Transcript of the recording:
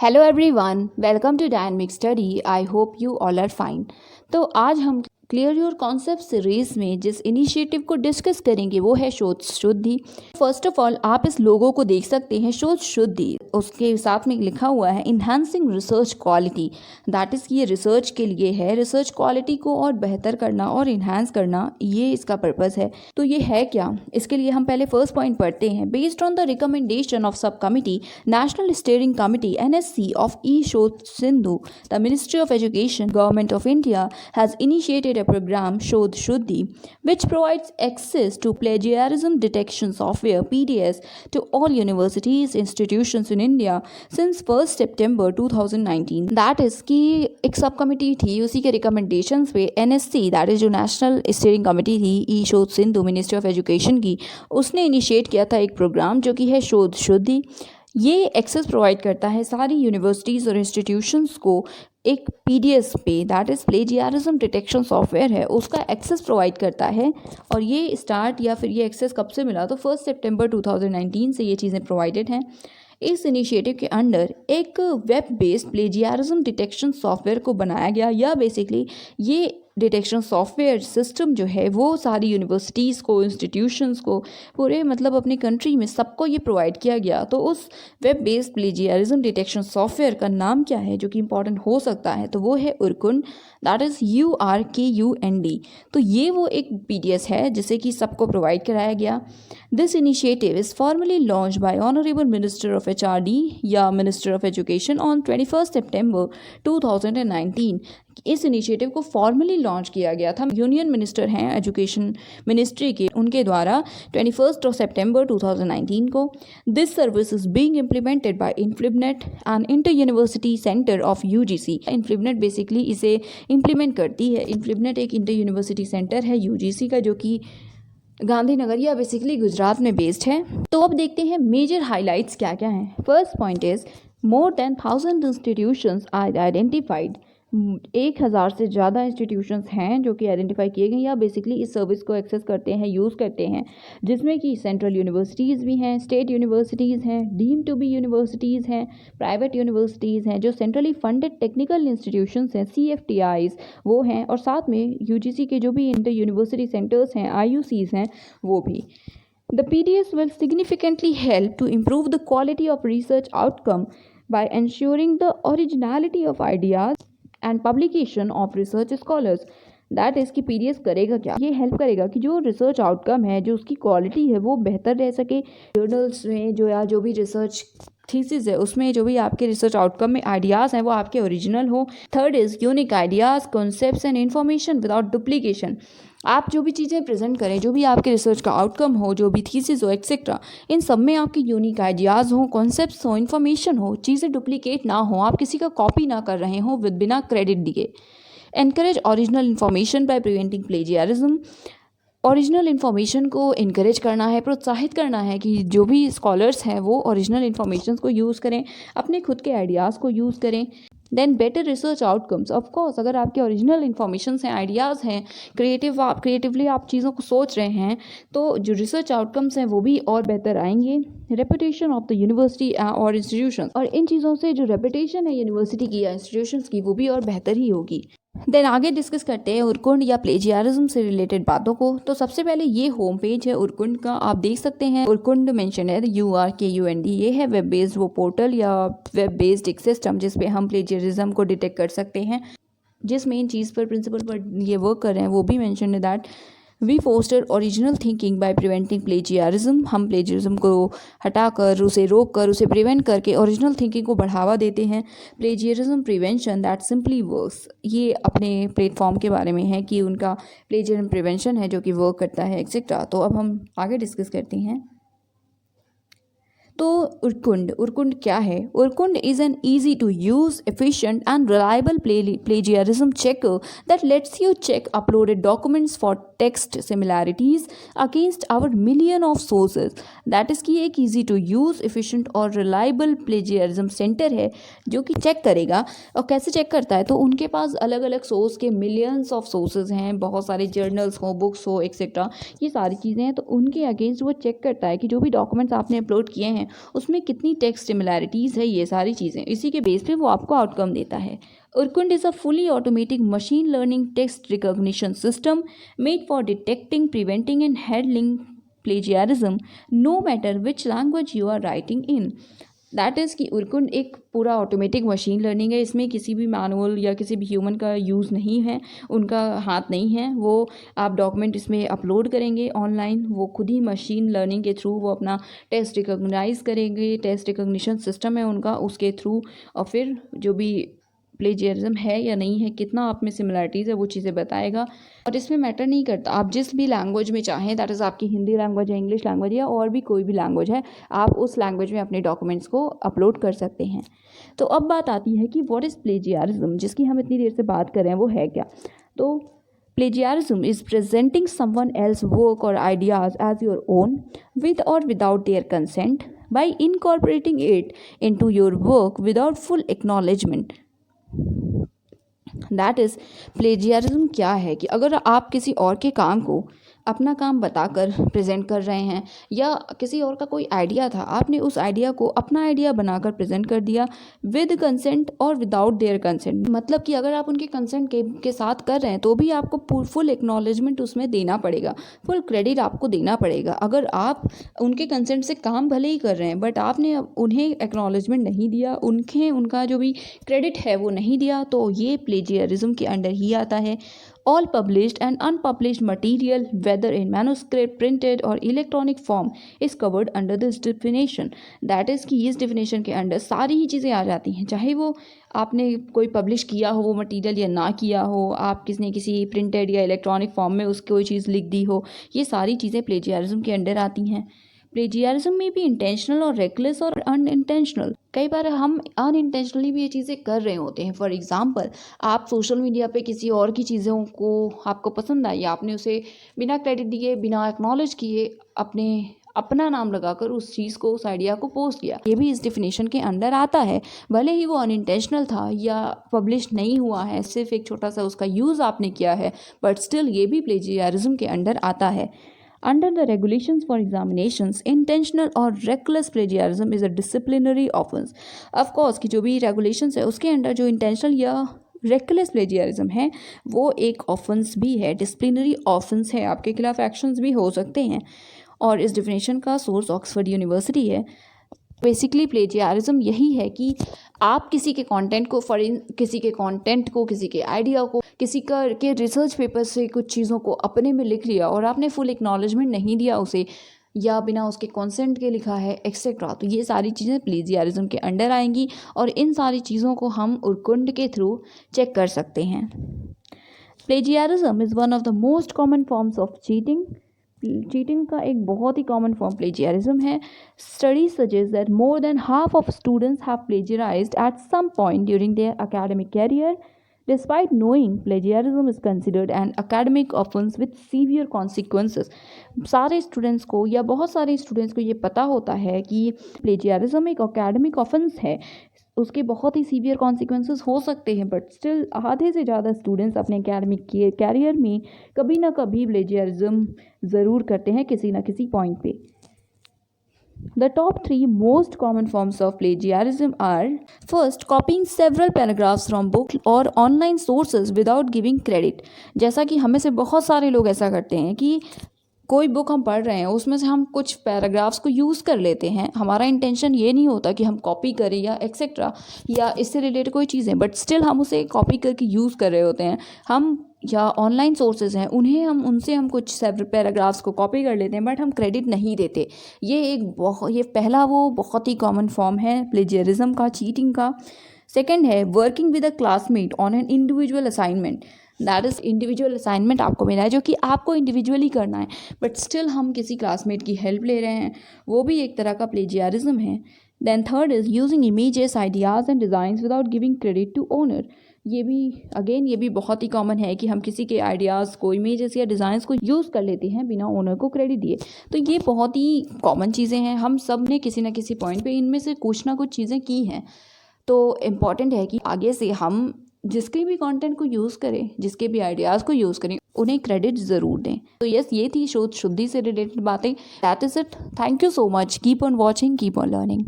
Hello everyone, welcome to dynamic study. I hope you all are fine. तो आज हम clear your concept series में जिस initiative को डिस्कस करेंगे वो है शोध शुद्धि। फर्स्ट ऑफ ऑल आप इस लोगो को देख सकते हैं, शोध शुद्धि, उसके साथ में लिखा हुआ है enhancing research quality. That is ये रिसर्च के लिए है, रिसर्च क्वालिटी को और बेहतर करना और इन्हांस करना, ये इसका पर्पज़ है। तो ये है क्या, इसके लिए हम पहले फर्स्ट पॉइंट पढ़ते हैं। Based on the recommendation of सब committee National Steering Committee (NSC) of E. Shodh Sindhu, the Ministry of Education, Government of India has initiated a program Shodh Shuddhi, which provides access to plagiarism detection software (PDS) to all universities, institutions in India since 1st September 2019. That is कि एक सब committee थी, उसी के recommendations पे NSC, that is जो national steering committee थी ई शोध सिंधु मिनिस्ट्री ऑफ एजुकेशन की, उसने इनिशिएट किया था एक प्रोग्राम जो कि है शोध शुद्धि। ये एक्सेस प्रोवाइड करता है सारी यूनिवर्सिटीज़ और इंस्टीट्यूशंस को एक पीडीएस पे, that is plagiarism detection software है, उसका एक्सेस प्रोवाइड करता है। और ये स्टार्ट या फिर ये एक्सेस कब से मिला, तो 1 सितंबर 2019 से ये चीज़ें प्रोवाइडेड हैं। इस इनिशिएटिव के अंडर एक web based plagiarism detection software को बनाया गया, या बेसिकली ये डिटेक्शन सॉफ्टवेयर सिस्टम जो है वो सारी यूनिवर्सिटीज़ को, इंस्टीट्यूशंस को, पूरे मतलब अपनी कंट्री में सबको ये प्रोवाइड किया गया। तो उस web based plagiarism detection software का नाम क्या है जो कि इंपॉर्टेंट हो सकता है, तो वो है उरकुंड, दैट इज़ URKUND। तो ये वो एक PDS है जिसे कि सबको प्रोवाइड कराया गया। This initiative is formally launch by honourable minister of HRD या मिनिस्टर ऑफ एजुकेशन ऑन 21 सितंबर 2019। इस इनिशिएटिव को फॉर्मली लॉन्च किया गया था, यूनियन मिनिस्टर हैं एजुकेशन मिनिस्ट्री के, उनके द्वारा 21 सितंबर 2019 को। This service is being implemented by INFLIBNET and inter university centre of UGC। INFLIBNET basically इसे इम्प्लीमेंट करती है। इन्फ्लिबनेट एक इंटर यूनिवर्सिटी सेंटर है UGC का, जो कि गांधीनगर या बेसिकली गुजरात में बेस्ड है। तो अब देखते हैं मेजर हाईलाइट्स क्या क्या हैं। First point is more than 1000 institutions are identified. 1000 से ज़्यादा इंस्टीट्यूशंस हैं जो कि आइडेंटिफाई किए गए या बेसिकली इस सर्विस को एक्सेस करते हैं, यूज़ करते हैं, जिसमें कि सेंट्रल यूनिवर्सिटीज़ भी हैं, स्टेट यूनिवर्सिटीज़ हैं, डीम टू बी यूनिवर्सिटीज़ हैं, प्राइवेट यूनिवर्सिटीज़ हैं, जो सेंट्रली फंडेड टेक्निकल इंस्टीट्यूशंस हैं CFTIs वो हैं, और साथ में UGC के जो भी इंटर यूनिवर्सिटी सेंटर्स हैं IUCs हैं वो भी। The PDS will significantly help to improve the quality of research outcome by ensuring the originality of ideas and publication of research scholars. That is कि PDS करेगा क्या, ये हेल्प करेगा कि जो रिसर्च आउटकम है, जो उसकी क्वालिटी है वो बेहतर रह सके। जर्नल्स में जो भी रिसर्च थीसिस है उसमें जो भी आपके रिसर्च आउटकम में आइडियाज़ हैं वो आपके ओरिजिनल हो। Third is unique ideas, concepts and information without duplication. आप जो भी चीज़ें प्रेजेंट करें, जो भी आपके रिसर्च का आउटकम हो, जो भी थीसिस हो एक्सेट्रा, इन सब में आपकी यूनिक आइडियाज़ हो, कॉन्सेप्ट्स हो, इन्फॉर्मेशन हो, चीज़ें डुप्लीकेट ना हो, आप किसी का कॉपी ना कर रहे हो विद बिना क्रेडिट दिए। Encourage original information bye preventing plagiarism. Original information को इनकरेज करना है, प्रोत्साहित करना है कि जो भी स्कॉलर्स हैं वो ओरिजिनल इन्फॉर्मेशन को यूज़ करें, अपने खुद के आइडियाज़ को यूज़ करें। Then better research outcomes. Of course अगर आपके ओरिजिनल इन्फॉर्मेशन हैं, आइडियाज़ हैं, क्रिएटिवली आप चीज़ों को सोच रहे हैं, तो जो रिसर्च आउटकम्स हैं वो भी और बेहतर आएंगे। रेपुटेशन ऑफ द यूनिवर्सिटी और इंस्टीट्यूशन, और इन चीज़ों से जो रेपुटेशन है यूनिवर्सिटी की या इंस्टीट्यूशंस की वो भी और बेहतर ही होगी। देन आगे डिस्कस करते हैं उरकुंड या प्लेजियरिज्म से रिलेटेड बातों को। तो सबसे पहले ये होम पेज है उरकुंड का, आप देख सकते हैं उरकुंड मेंशन है URKUND। ये है वेब बेस्ड वो पोर्टल या वेब बेस्ड एक सिस्टम जिस पे हम प्लेजियरिज्म को डिटेक्ट कर सकते हैं। जिस मेन चीज़ पर, प्रिंसिपल पर ये वर्क कर रहे हैं वो भी मेंशन है, that we foster original thinking by preventing plagiarism. हम प्लेजियरिज्म को हटाकर, उसे रोक कर, उसे प्रिवेंट करके ओरिजिनल थिंकिंग को बढ़ावा देते हैं। Plagiarism prevention that simply works, ये अपने प्लेटफॉर्म के बारे में है कि उनका प्लेजियरिज्म प्रिवेंशन है जो कि वर्क करता है एक्सेट्रा। तो अब हम आगे डिस्कस करते हैं। तो उरकुंड क्या है? Urkund is an easy to use, efficient and reliable plagiarism checker that lets you check uploaded documents for text similarities against our million of sources. That is कि एक ईजी टू यूज़, एफिशिएंट और reliable plagiarism centre है जो कि check करेगा। और कैसे check करता है? तो उनके पास अलग अलग सोर्स के मिलियंस ऑफ सोर्सेज हैं, बहुत सारे जर्नल्स हो, बुक्स हो एक्सेट्रा, ये सारी चीज़ें हैं। तो उनके अगेंस्ट वो चेक करता है कि जो भी डॉक्यूमेंट्स आपने अपलोड किए हैं उसमें कितनी टेक्स्ट सिमिलैरिटीज़ है, ये सारी चीज़ें, इसी के बेस पे वो आपको आउटकम देता है। Urkund is a fully automatic machine learning text recognition system made for detecting, preventing, and handling plagiarism no matter which language you are writing in. That is कि उर्कुंड एक पूरा ऑटोमेटिक मशीन लर्निंग है, इसमें किसी भी manual या किसी भी ह्यूमन का यूज़ नहीं है, उनका हाथ नहीं है। वो आप डॉक्यूमेंट इसमें अपलोड करेंगे ऑनलाइन, वो खुद ही मशीन लर्निंग के थ्रू वो अपना टेस्ट रिकॉग्नाइज करेंगे, टेस्ट रिकॉग्निशन सिस्टम है उनका, उसके थ्रू और फिर जो भी प्लेजियरिज्म है या नहीं है, कितना आप में सिमिलरिटीज़ है, वो चीज़ें बताएगा। और इसमें मैटर नहीं करता आप जिस भी लैंग्वेज में चाहें, दैट इज़ आपकी हिंदी लैंग्वेज है, इंग्लिश लैंग्वेज या और भी कोई भी लैंग्वेज है, आप उस लैंग्वेज में अपने डॉक्यूमेंट्स को अपलोड कर सकते हैं। तो अब बात आती है कि व्हाट इज़ प्लेजियरिज्म, जिसकी हम इतनी देर से बात कर रहे हैं, वो है क्या। तो plagiarism is presenting someone else's work or ideas as your own with or without their consent by incorporating it into your work without full acknowledgement. That is plagiarism क्या है कि अगर आप किसी और के काम को अपना काम बताकर प्रेजेंट कर रहे हैं, या किसी और का कोई आइडिया था, आपने उस आइडिया को अपना आइडिया बनाकर प्रेजेंट कर दिया विद कंसेंट और विदाउट देयर कंसेंट, मतलब कि अगर आप उनके कंसेंट के साथ कर रहे हैं तो भी आपको फुल एक्नॉलेजमेंट उसमें देना पड़ेगा, फुल क्रेडिट आपको देना पड़ेगा। अगर आप उनके कंसेंट से काम भले ही कर रहे हैं बट आपने उन्हें एक्नॉलेजमेंट नहीं दिया, उनका जो भी क्रेडिट है वो नहीं दिया, तो ये प्लेजियरिज्म के अंडर ही आता है। All published and unpublished material, whether in manuscript, printed or electronic form, is covered under this definition. That is कि इस definition के अंडर सारी ही चीज़ें आ जाती हैं, चाहे वो आपने कोई पब्लिश किया हो वो मटेरियल या ना किया हो, आप किसी प्रिंटेड या इलेक्ट्रॉनिक फॉर्म में उसकी कोई चीज़ लिख दी हो, ये सारी चीज़ें प्लेजियरिज्म के अंडर आती हैं। प्लेजियरिज्म में भी इंटेंशनल और रेकलेस और अनइंटेंशनल, कई बार हम अनइंटेंशनली भी ये चीज़ें कर रहे होते हैं। फॉर एग्जांपल, आप सोशल मीडिया पे किसी और की चीज़ों को आपको पसंद आई, आपने उसे बिना क्रेडिट दिए, बिना एक्नॉलेज किए, अपना नाम लगाकर उस चीज़ को, उस आइडिया को पोस्ट किया, ये भी इस डिफिनेशन के अंडर आता है। भले ही वो अनइंटेंशनल था या पब्लिश नहीं हुआ है, सिर्फ एक छोटा सा उसका यूज़ आपने किया है, बट स्टिल ये भी प्लेजियरिज्म के अंडर आता है। Under the regulations for examinations, intentional or reckless plagiarism is a disciplinary offense. Of course कि जो भी regulations है उसके अंडर जो intentional या reckless plagiarism है वो एक offense भी है, disciplinary offense है, आपके खिलाफ actions भी हो सकते हैं। और इस definition का source ऑक्सफोर्ड यूनिवर्सिटी है। बेसिकली प्लेजियरिज्म यही है कि आप किसी के कंटेंट को किसी के आइडिया को, किसी के रिसर्च पेपर से कुछ चीज़ों को अपने में लिख लिया और आपने फुल एक्नॉलेजमेंट नहीं दिया उसे, या बिना उसके कंसेंट के लिखा है एक्सेट्रा, तो ये सारी चीज़ें प्लेजियरिज्म के अंडर आएंगी और इन सारी चीज़ों को हम उर्कुंड के थ्रू चेक कर सकते हैं। Plagiarism is one of the most common forms of cheating का एक बहुत ही कॉमन फॉर्म प्लेजियरिज्म है। Studies suggest that more than half of students have plagiarised at some point during their academic career. Despite knowing plagiarism is considered an academic offense with severe consequences, सारे students को या बहुत सारे students को ये पता होता है कि प्लेजियरिज्म एक एकेडमिक ऑफेंस है, उसके बहुत ही सीवियर कॉन्सिक्वेंसेस हो सकते हैं, बट स्टिल आधे से ज़्यादा स्टूडेंट्स अपने एकेडमिक कैरियर में कभी ना कभी प्लेजियरिज्म ज़रूर करते हैं किसी ना किसी पॉइंट पे। The top 3 most common forms of plagiarism are: first, copying several paragraphs from book or online sources without giving credit. जैसा कि हमें से बहुत सारे लोग ऐसा करते हैं कि कोई बुक हम पढ़ रहे हैं, उसमें से हम कुछ पैराग्राफ्स को यूज़ कर लेते हैं, हमारा इंटेंशन ये नहीं होता कि हम कॉपी करें या एक्सेट्रा या इससे रिलेटेड कोई चीज़ें, बट स्टिल हम उसे कॉपी करके यूज़ कर रहे होते हैं। हम या ऑनलाइन सोर्सेज हैं उनसे हम कुछ सेवरल पैराग्राफ्स को कॉपी कर लेते हैं, बट हम क्रेडिट नहीं देते। ये पहला वो बहुत ही कॉमन फॉर्म है प्लेजियरिज्म का, चीटिंग का। सेकेंड है working with a classmate on an individual assignment. That is individual assignment आपको मिला है जो कि आपको इंडिविजुअली करना है, बट स्टिल हम किसी क्लासमेट की हेल्प ले रहे हैं, वो भी एक तरह का प्लेजियरिज्म है। Then third is using images, ideas and designs without giving credit to owner. ये भी बहुत ही कॉमन है कि हम किसी के आइडियाज़ को, इमेजेस या डिज़ाइंस को यूज़ कर लेते हैं बिना ओनर को क्रेडिट दिए। तो ये बहुत ही कॉमन चीज़ें हैं, हम सब ने किसी ना किसी पॉइंट पे इनमें से कुछ ना कुछ चीज़ें की हैं। तो इम्पॉर्टेंट है कि आगे से हम जिसके भी कंटेंट को यूज़ करें, जिसके भी आइडियाज़ को यूज़ करें, उन्हें क्रेडिट ज़रूर दें। तो यस, ये थी शोध शुद्धि से रिलेटेड बातें। That is it. Thank you so much. Keep on watching, keep on learning.